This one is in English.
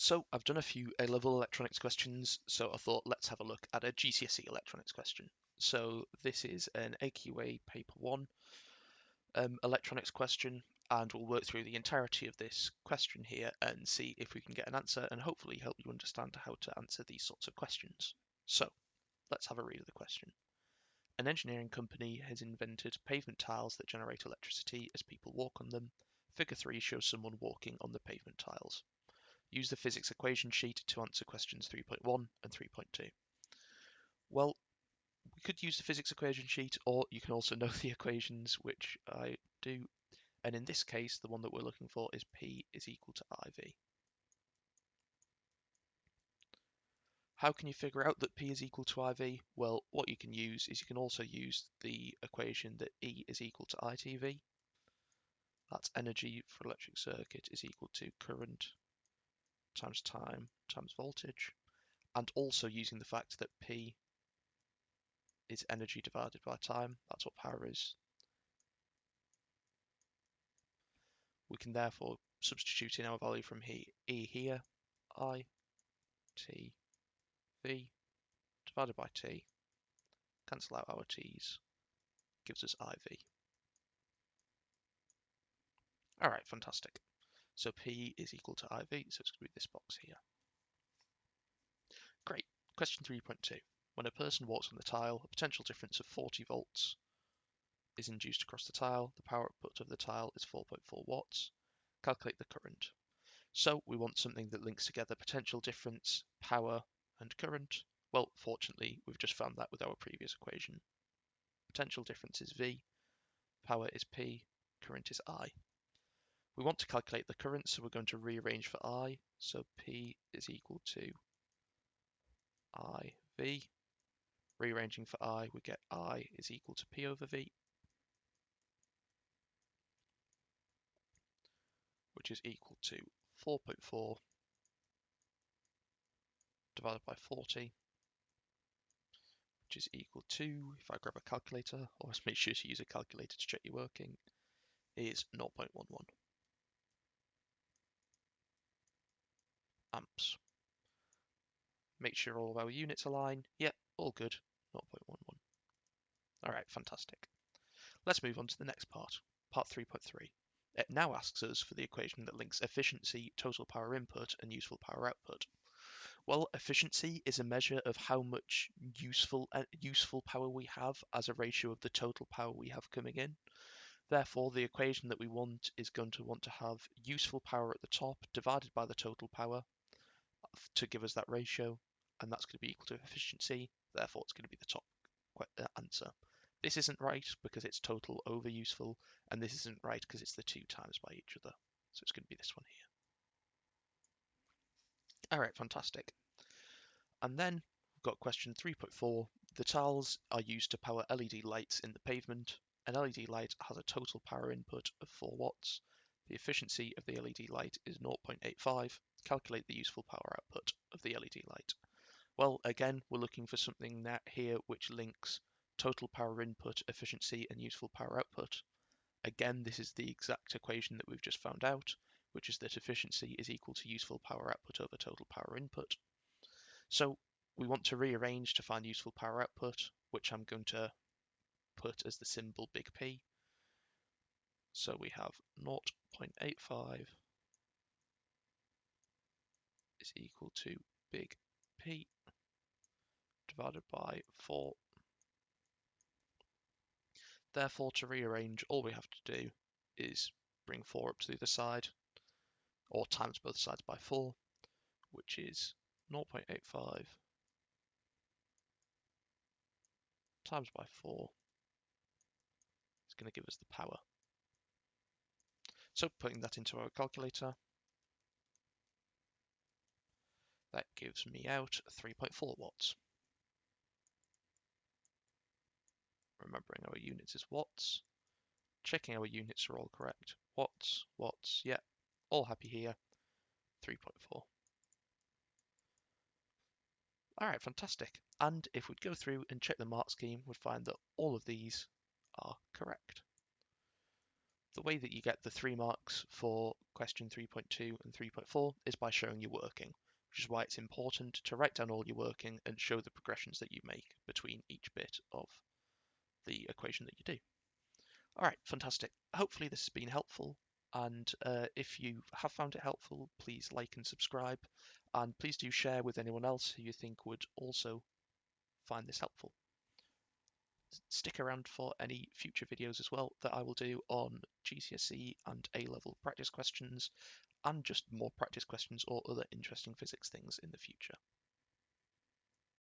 So I've done a few A-level electronics questions, so I thought let's have a look at a GCSE electronics question. So this is an AQA paper 1 electronics question, and we'll work through the entirety of this question here and see if we can get an answer and hopefully help you understand how to answer these sorts of questions. So let's have a read of the question. An engineering company has invented pavement tiles that generate electricity as people walk on them. Figure 3 shows someone walking on the pavement tiles. Use the physics equation sheet to answer questions 3.1 and 3.2. Well, we could use the physics equation sheet, or you can also know the equations, which I do. And in this case, the one that we're looking for is P is equal to IV. How can you figure out that P is equal to IV? Well, what you can use is you can also use the equation that E is equal to ITV. That's energy for electric circuit is equal to current times time times voltage. And also using the fact that P is energy divided by time. That's what power is. We can therefore substitute in our value from E here, I, T, V, divided by T, cancel out our T's, gives us IV. Alright, fantastic. So P is equal to IV, so it's going to be this box here. Great. Question 3.2. When a person walks on the tile, a potential difference of 40 volts is induced across the tile. The power output of the tile is 4.4 watts. Calculate the current. So we want something that links together potential difference, power, and current. Well, fortunately, we've just found that with our previous equation. Potential difference is V, power is P, current is I. We want to calculate the current, so we're going to rearrange for I. So P is equal to IV. Rearranging for I, we get I is equal to P over V, which is equal to 4.4 divided by 40, which is equal to, if I grab a calculator, always make sure to use a calculator to check you're working, is 0.11 amps. Make sure all of our units align. Yep, all good, 0.11. Alright, fantastic. Let's move on to the next part, part 3.3. It now asks us for the equation that links efficiency, total power input, and useful power output. Well, efficiency is a measure of how much useful power we have as a ratio of the total power we have coming in. Therefore, the equation that we want is going to want to have useful power at the top divided by the total power to give us that ratio, and that's going to be equal to efficiency. Therefore, it's going to be the top answer. This isn't right because it's total over useful, and this isn't right because it's the 2 times by each other. So it's going to be this one here. Alright, fantastic. And then we've got question 3.4. The tiles are used to power LED lights in the pavement. An LED light has a total power input of 4 watts. The efficiency of the LED light is 0.85. Calculate the useful power output of the LED light. Well, again, we're looking for something here which links total power input, efficiency, and useful power output. Again, this is the exact equation that we've just found out, which is that efficiency is equal to useful power output over total power input. So we want to rearrange to find useful power output, which I'm going to put as the symbol big P. So we have 0.85 is equal to big P divided by 4. Therefore, to rearrange, all we have to do is bring 4 up to the other side, or times both sides by 4, which is 0.85 times by 4 is going to give us the power. So putting that into our calculator, that gives me out 3.4 watts. Remembering our units is watts. Checking our units are all correct. Watts, watts, yeah, all happy here. 3.4. Alright, fantastic. And if we'd go through and check the mark scheme, we'd find that all of these are correct. the way that you get the 3 marks for question 3.2 and 3.4 is by showing your working, which is why it's important to write down all your working and show the progressions that you make between each bit of the equation that you do. All right, fantastic. Hopefully this has been helpful, and if you have found it helpful, please like and subscribe, and please do share with anyone else who you think would also find this helpful. Stick around for any future videos as well that I will do on GCSE and A-level practice questions, and just more practice questions or other interesting physics things in the future.